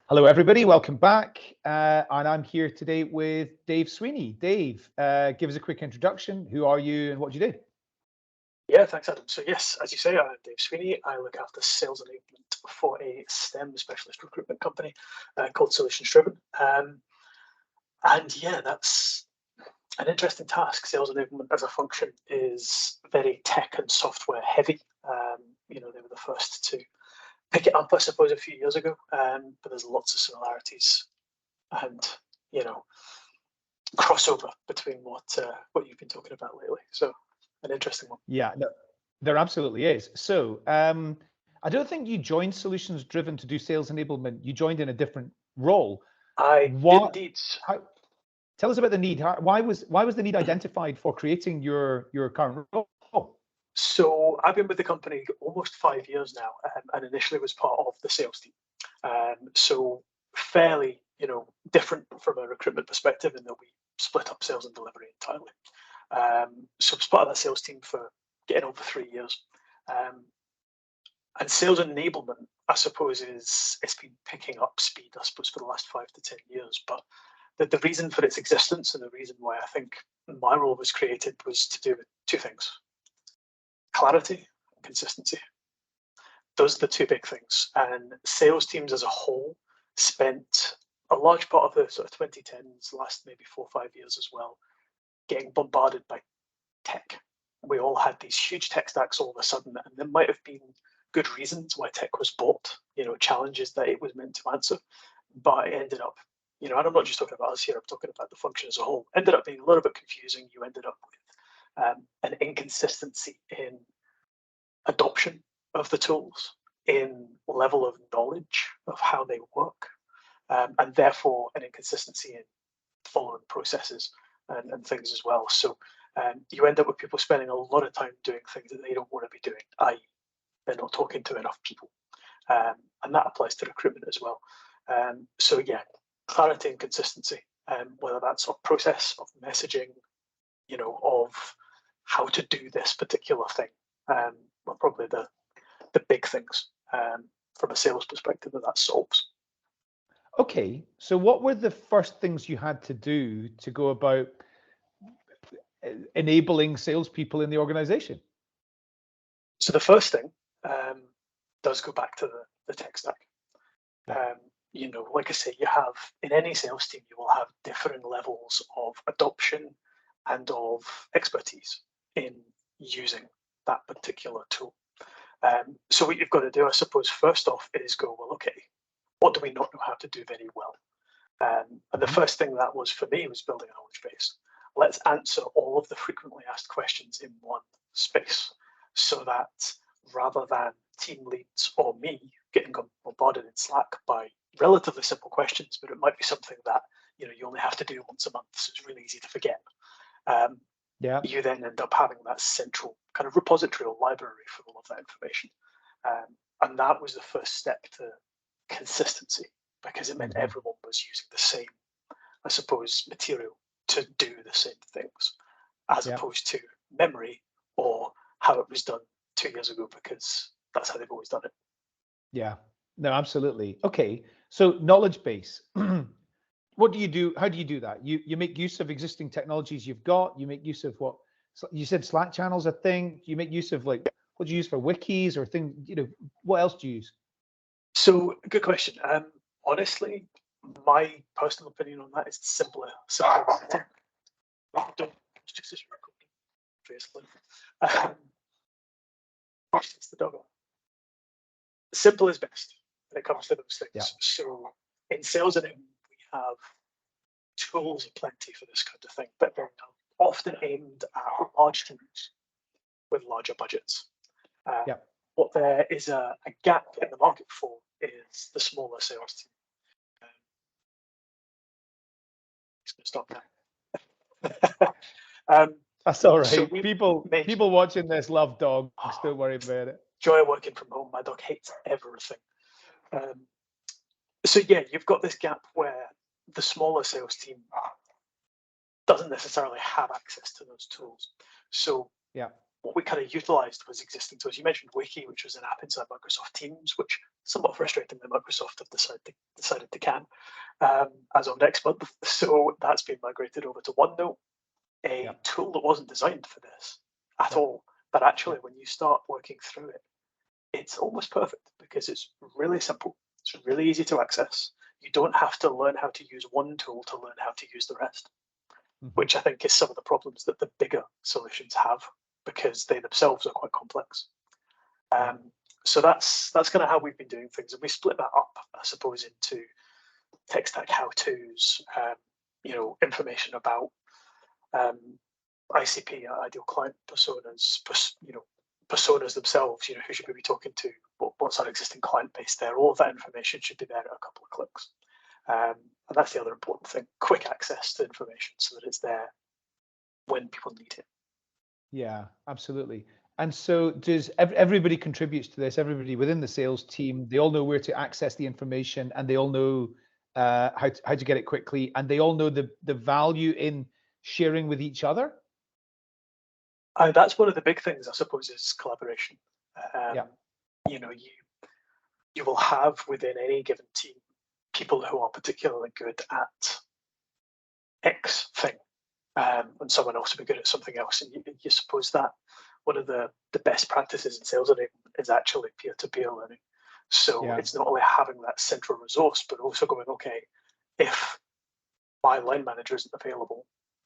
Hello, everybody. Welcome back. And I'm here today with Dave Sweeney. Dave, give us a quick introduction. Who are you and what do you do? Yeah, thanks, Adam. So yes, as you say, I'm Dave Sweeney. I look after sales enablement for a STEM specialist recruitment company called Solutions Driven. And yeah, that's an interesting task. Sales enablement as a function is very tech and software heavy. They were the first to pick it up, I suppose, a few years ago. But there's lots of similarities and crossover between what you've been talking about lately. So an interesting one. Yeah, no, there absolutely is. So I don't think you joined Solutions Driven to do sales enablement. You joined in a different role. I did indeed. Tell us about the need. Why was the need identified for creating your current role? So I've been with the company almost 5 years now, and initially was part of the sales team. So fairly, different from a recruitment perspective in that we split up sales and delivery entirely. So I was part of that sales team for getting over 3 years. And sales enablement, I suppose, it's been picking up speed, I suppose, for the last 5 to 10 years. But the reason for its existence and the reason why I think my role was created was to do with two things: clarity and consistency. Those are the two big things. And sales teams as a whole spent a large part of the sort of 2010s, last maybe 4 or 5 years as well, getting bombarded by tech. We all had these huge tech stacks all of a sudden, and there might have been good reasons why tech was bought, challenges that it was meant to answer, but it ended up, and I'm not just talking about us here, I'm talking about the function as a whole, ended up being a little bit confusing. You ended up with an inconsistency in adoption of the tools, in level of knowledge of how they work, and therefore an inconsistency in following processes and things as well. So you end up with people spending a lot of time doing things that they don't want to be doing, i.e. they're not talking to enough people. And that applies to recruitment as well. So yeah, clarity and consistency, whether that's of process, of messaging, of how to do this particular thing, are probably the big things from a sales perspective that solves. Okay, so what were the first things you had to do to go about enabling salespeople in the organization? So the first thing does go back to the tech stack. Like I say, you have in any sales team, you will have differing levels of adoption and of expertise in using that particular tool. So what you've got to do, I suppose, first off, is go, well, okay, what do we not know how to do very well? And the first thing that was for me was building a knowledge base. Let's answer all of the frequently asked questions in one space, so that rather than team leads or me getting bombarded in Slack by relatively simple questions, but it might be something that you only have to do once a month, so it's really easy to forget. You then end up having that central kind of repository or library for all of that information. And that was the first step to consistency, because it meant everyone was using the same, I suppose, material to do the same things, as opposed to memory or how it was done 2 years ago, because that's how they've always done it. Yeah, no, absolutely. Okay, so knowledge base. What do you do? How do you do that? You make use of existing technologies you've got. You make use of what you said, Slack channels, I think. You make use of what do you use for wikis or things? What else do you use? So good question. Honestly, my personal opinion on that is simpler. It's the dog. Simple is best when it comes to those things. Yeah. So in sales and we have tools aplenty for this kind of thing, but they're often aimed at large teams with larger budgets. What there is a gap in the market for is the smaller sales team. It's going to stop now. That's all right. So people watching this love dogs. Don't worry about it. Joy working from home. My dog hates everything. So yeah, you've got this gap where the smaller sales team doesn't necessarily have access to those tools. So what we kind of utilized was existing tools. You mentioned Wiki, which was an app inside Microsoft Teams, which somewhat frustratingly Microsoft have decided to can as of next month. So that's been migrated over to OneNote, a tool that wasn't designed for this at all. But actually, when you start working through it, it's almost perfect because it's really simple. It's really easy to access. You don't have to learn how to use one tool to learn how to use the rest, which I think is some of the problems that the bigger solutions have, because they themselves are quite complex. So that's kind of how we've been doing things, and we split that up, I suppose, into tech stack how-tos, information about ICP, ideal client personas, personas themselves. Who should we be talking to? What's our existing client base there? All of that information should be there in a couple of clicks. And that's the other important thing: quick access to information so that it's there when people need it. Yeah, absolutely. And so does everybody contributes to this? Everybody within the sales team, they all know where to access the information, and they all know how to get it quickly, and they all know the value in sharing with each other. That's one of the big things, I suppose, is collaboration. You will have within any given team people who are particularly good at X thing, and someone else will be good at something else. And you suppose that one of the best practices in sales enablement is actually peer-to-peer learning. So it's not only having that central resource, but also going, okay, if my line manager isn't available,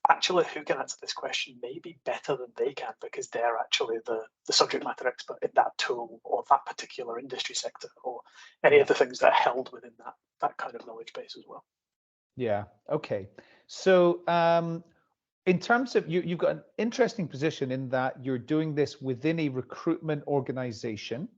actually who can answer this question maybe better than they can, because they're actually the subject matter expert in that tool or that particular industry sector, or any of the things that are held within that kind of knowledge base as well. Yeah. Okay. So in terms of you've got an interesting position in that you're doing this within a recruitment organization.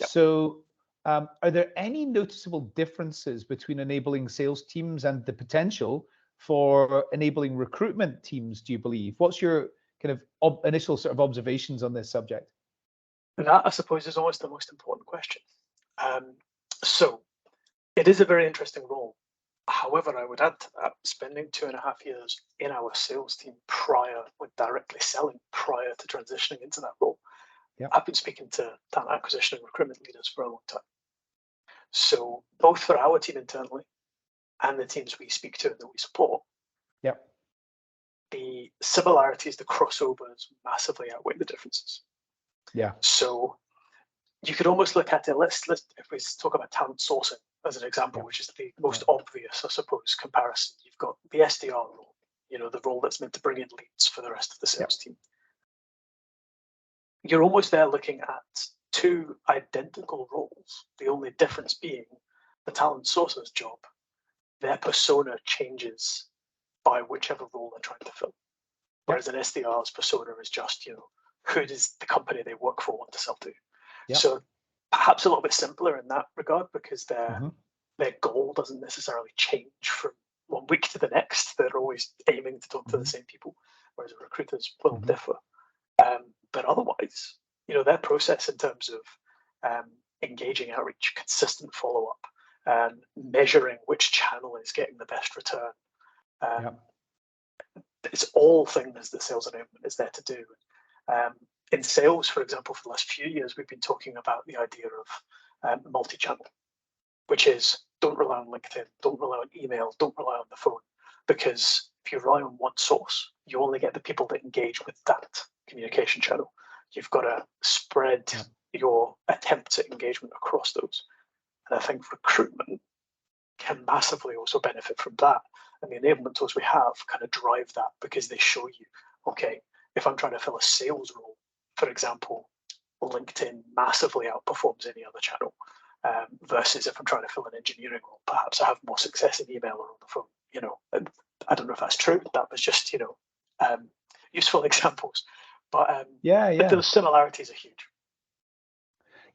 So are there any noticeable differences between enabling sales teams and the potential for enabling recruitment teams, do you believe? What's your kind of initial sort of observations on this subject? That, I suppose, is always the most important question. So it is a very interesting role. However, I would add to that, spending 2.5 years in our sales team when directly selling prior to transitioning into that role. I've been speaking to talent acquisition and recruitment leaders for a long time. So both for our team internally and the teams we speak to and that we support, the similarities, the crossovers massively outweigh the differences. So you could almost look at it, let's if we talk about talent sourcing as an example, which is the most obvious, I suppose, comparison. You've got the SDR role, the role that's meant to bring in leads for the rest of the sales team. You're almost there looking at two identical roles, the only difference being the talent sourcer's job, their persona changes by whichever role they're trying to fill. Whereas an SDR's persona is just, who does the company they work for want to sell to? So perhaps a little bit simpler in that regard, because their goal doesn't necessarily change from one week to the next. They're always aiming to talk to the same people, whereas recruiters will differ. But otherwise, their process in terms of engaging outreach, consistent follow-up, measuring which channel is getting the best return. It's all things that sales enablement is there to do. In sales, for example, for the last few years, we've been talking about the idea of multi-channel, which is don't rely on LinkedIn, don't rely on email, don't rely on the phone, because if you rely on one source, you only get the people that engage with that communication channel. You've got to spread your attempts at engagement across those. And I think recruitment can massively also benefit from that. And the enablement tools we have kind of drive that, because they show you, okay, if I'm trying to fill a sales role, for example, LinkedIn massively outperforms any other channel, versus if I'm trying to fill an engineering role, perhaps I have more success in email or on the phone. And I don't know if that's true. That was just, useful examples. But but those similarities are huge.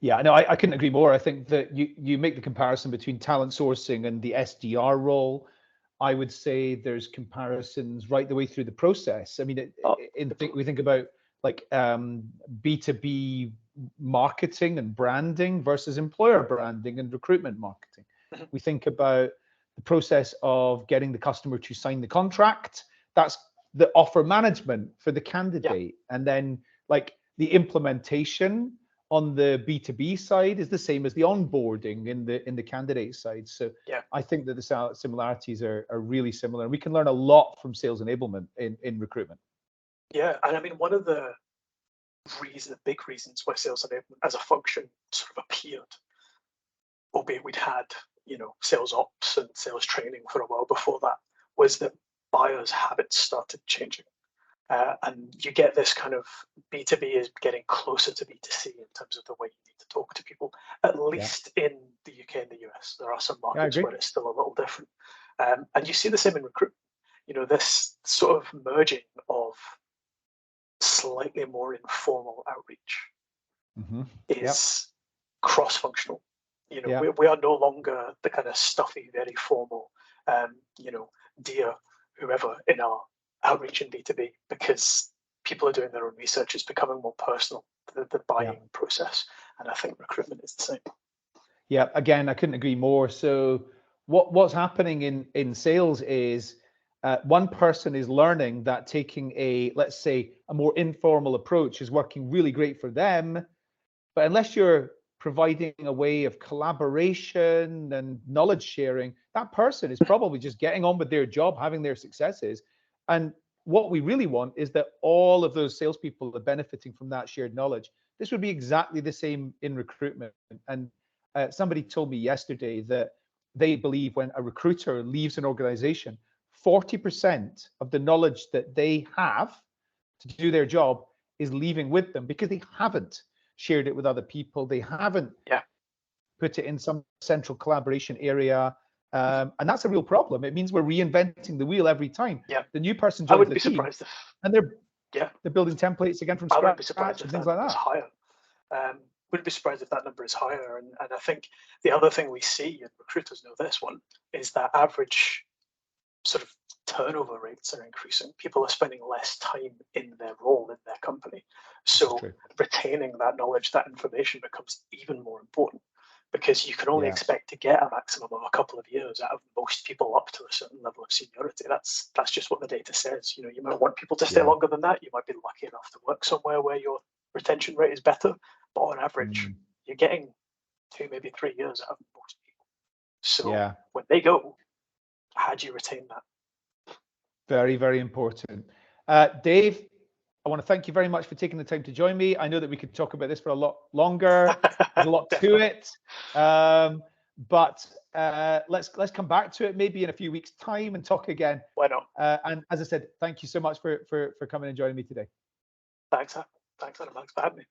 Yeah, no, I couldn't agree more. I think that you make the comparison between talent sourcing and the SDR role. I would say there's comparisons right the way through the process. I mean, we think about like B2B marketing and branding versus employer branding and recruitment marketing. We think about the process of getting the customer to sign the contract. That's the offer management for the candidate. And then like the implementation on the B2B side is the same as the onboarding in the candidate side. So Yeah. I think that the similarities are really similar. We can learn a lot from sales enablement in recruitment. Yeah, and I mean, one of the big reasons why sales enablement as a function sort of appeared, albeit we'd had, you know, sales ops and sales training for a while before that, was that buyers' habits started changing. And you get this kind of B2B is getting closer to B2C in terms of the way you need to talk to people, at least in the UK and the US. There are some markets where it's still a little different. And you see the same in recruitment. You know, this sort of merging of slightly more informal outreach is cross-functional. You know, we are no longer the kind of stuffy, very formal, you know, dear whoever in our outreach in B2B, because people are doing their own research. It's becoming more personal, the buying process. And I think recruitment is the same. Yeah, again, I couldn't agree more. So what's happening in sales is one person is learning that taking let's say, a more informal approach is working really great for them. But unless you're providing a way of collaboration and knowledge sharing, that person is probably just getting on with their job, having their successes. And what we really want is that all of those salespeople are benefiting from that shared knowledge. This would be exactly the same in recruitment. And somebody told me yesterday that they believe when a recruiter leaves an organization, 40% of the knowledge that they have to do their job is leaving with them because they haven't shared it with other people. They haven't put it in some central collaboration area. And that's a real problem. It means we're reinventing the wheel every time. The new person joins the team, and they're building templates again from scratch. I wouldn't be surprised if things like that. Higher. Wouldn't be surprised if that number is higher. And I think the other thing we see, and recruiters know this one, is that average sort of turnover rates are increasing. People are spending less time in their role in their company. So retaining that knowledge, that information becomes even more important, because you can only expect to get a maximum of a couple of years out of most people up to a certain level of seniority. That's just what the data says. You know, you might want people to stay longer than that. You might be lucky enough to work somewhere where your retention rate is better, but on average, you're getting 2, maybe 3 years out of most people. So when they go, how do you retain that? Very, very important. Dave, I want to thank you very much for taking the time to join me. I know that we could talk about this for a lot longer. There's a lot to it. But let's come back to it maybe in a few weeks' time and talk again. Why not? And as I said, thank you so much for coming and joining me today. Thanks, Adam. Thanks for having me.